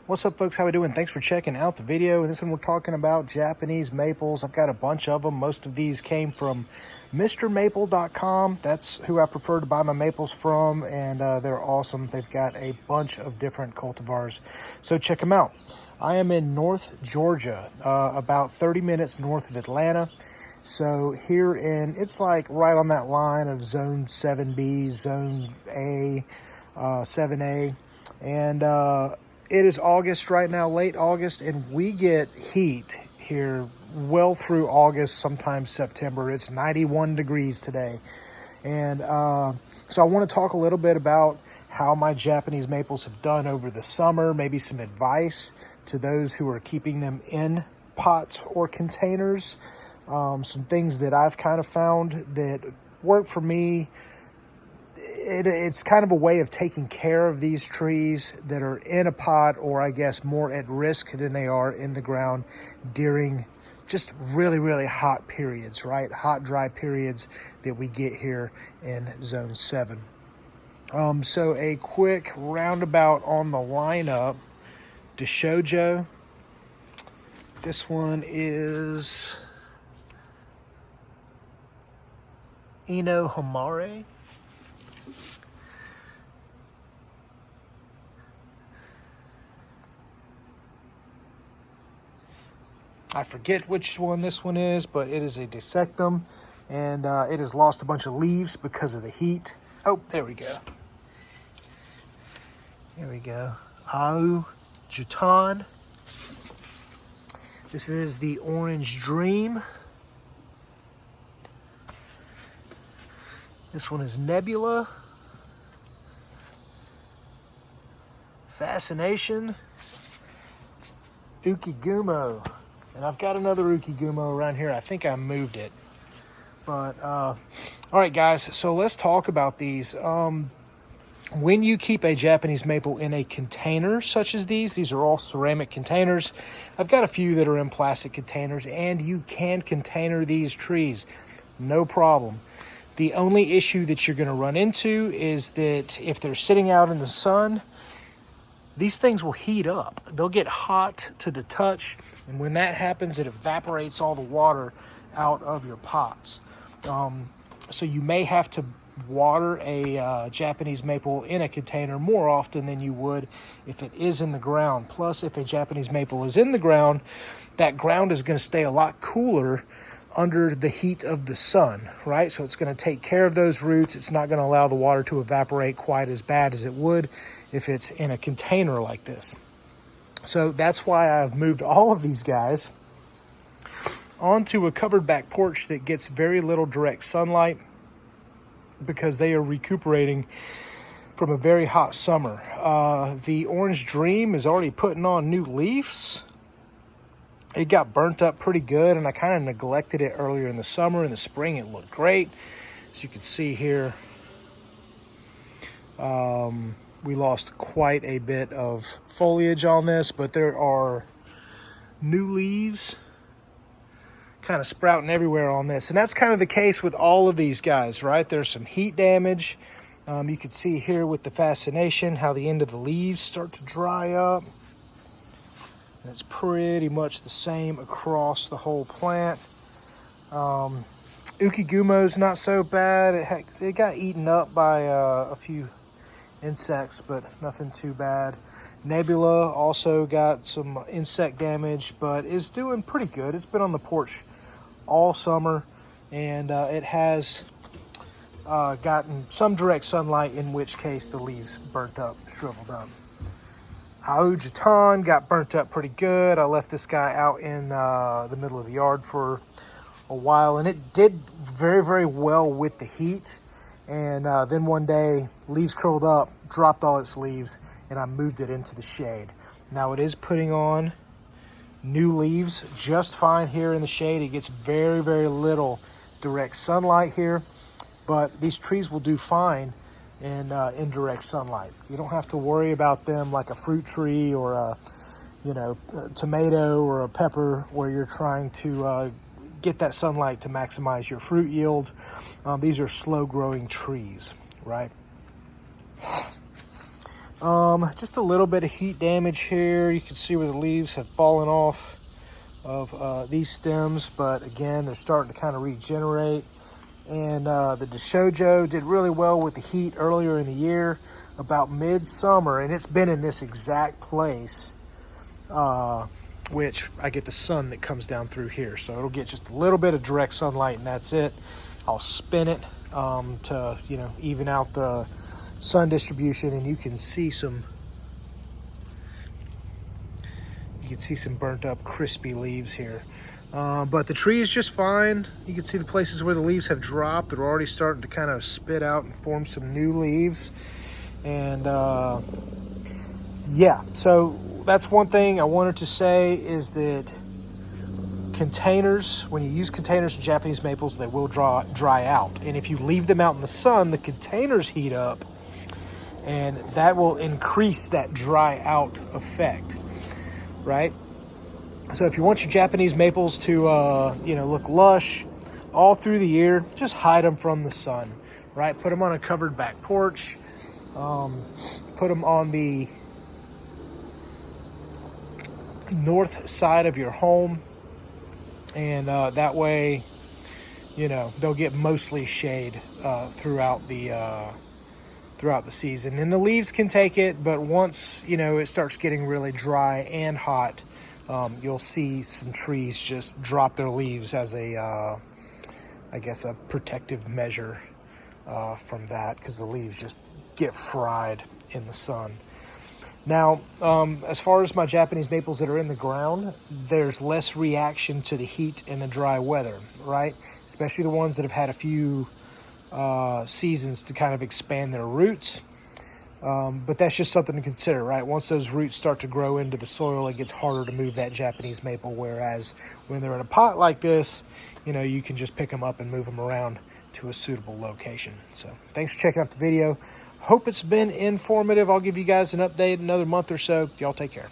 What's up, folks? How we doing? Thanks for checking out the video. In this one, we're talking about Japanese maples. I've got a bunch of them. Most of these came from MrMaple.com. That's who I prefer to buy my maples from, and they're awesome. They've got a bunch of different cultivars, so check them out. I am in North Georgia, about 30 minutes north of Atlanta. So here it's like right on that line of Zone 7B, Zone A, 7A, and it is August right now, late August, and we get heat here well through August, sometimes September. It's 91 degrees today. And so I want to talk a little bit about how my Japanese maples have done over the summer, maybe some advice to those who are keeping them in pots or containers, some things that I've kind of found that work for me. It's kind of a way of taking care of these trees that are in a pot, or I guess more at risk than they are in the ground during just really, really hot periods, right? Hot, dry periods that we get here in Zone 7. So a quick roundabout on the lineup. Deshojo. This one is Inohamare. I forget which one this one is, but it is a Dissectum, and it has lost a bunch of leaves because of the heat. Oh, there we go. There we go. Au Jutan. This is the Orange Dream. This one is Nebula. Fascination. Ukigumo. And I've got another Ukigumo around here. I think I moved it. But, all right, guys. So let's talk about these. When you keep a Japanese maple in a container such as these are all ceramic containers. I've got a few that are in plastic containers, and you can container these trees. No problem. The only issue that you're going to run into is that if they're sitting out in the sun, these things will heat up. They'll get hot to the touch, and when that happens, it evaporates all the water out of your pots. So you may have to water a Japanese maple in a container more often than you would if it is in the ground. Plus, if a Japanese maple is in the ground, that ground is going to stay a lot cooler under the heat of the sun, right? So it's going to take care of those roots. It's not going to allow the water to evaporate quite as bad as it would if it's in a container like this. So that's why I've moved all of these guys onto a covered back porch that gets very little direct sunlight, because they are recuperating from a very hot summer. The Orange Dream is already putting on new leaves. It got burnt up pretty good, and I kind of neglected it earlier in the summer. In the spring, it looked great. As you can see here, we lost quite a bit of foliage on this, but there are new leaves kind of sprouting everywhere on this. And that's kind of the case with all of these guys, right? There's some heat damage. You can see here with the Fascination how the end of the leaves start to dry up. And it's pretty much the same across the whole plant. Ukigumo's not so bad. It got eaten up by a few insects, but nothing too bad. Nebula also got some insect damage, but is doing pretty good. It's been on the porch all summer, and it has gotten some direct sunlight, in which case the leaves burnt up, shriveled up. Au Jutan got burnt up pretty good. I left this guy out in the middle of the yard for a while, and it did very, very well with the heat. And then one day, leaves curled up, dropped all its leaves, and I moved it into the shade. Now it is putting on new leaves just fine here in the shade. It gets very, very little direct sunlight here, but these trees will do fine in indirect sunlight. You don't have to worry about them like a fruit tree or a tomato or a pepper, where you're trying to get that sunlight to maximize your fruit yield. These are slow growing trees, right? Just a little bit of heat damage here. You can see where the leaves have fallen off of these stems, but again, they're starting to kind of regenerate. And the DeShojo did really well with the heat earlier in the year, about midsummer, and it's been in this exact place, which I get the sun that comes down through here. So it'll get just a little bit of direct sunlight, and that's it. I'll spin it to, you know, even out the sun distribution, and you can see some burnt up crispy leaves here. But the tree is just fine. You can see the places where the leaves have dropped. They're already starting to kind of spit out and form some new leaves. And yeah, so that's one thing I wanted to say, is that containers, when you use containers of Japanese maples, they will dry out. And if you leave them out in the sun, the containers heat up, and that will increase that dry out effect, right? So if you want your Japanese maples to, you know, look lush all through the year, just hide them from the sun, right? Put them on a covered back porch. Put them on the north side of your home, and that way, you know, they'll get mostly shade throughout the season. And the leaves can take it, but once, you know, it starts getting really dry and hot, you'll see some trees just drop their leaves as a, I guess, a protective measure from that, because the leaves just get fried in the sun. Now, as far as my Japanese maples that are in the ground, there's less reaction to the heat and the dry weather, right? Especially the ones that have had a few seasons to kind of expand their roots. But that's just something to consider, right? Once those roots start to grow into the soil, it gets harder to move that Japanese maple, whereas when they're in a pot like this, you know, you can just pick them up and move them around to a suitable location. So thanks for checking out the video. Hope it's been informative. I'll give you guys an update in another month or so. Y'all take care.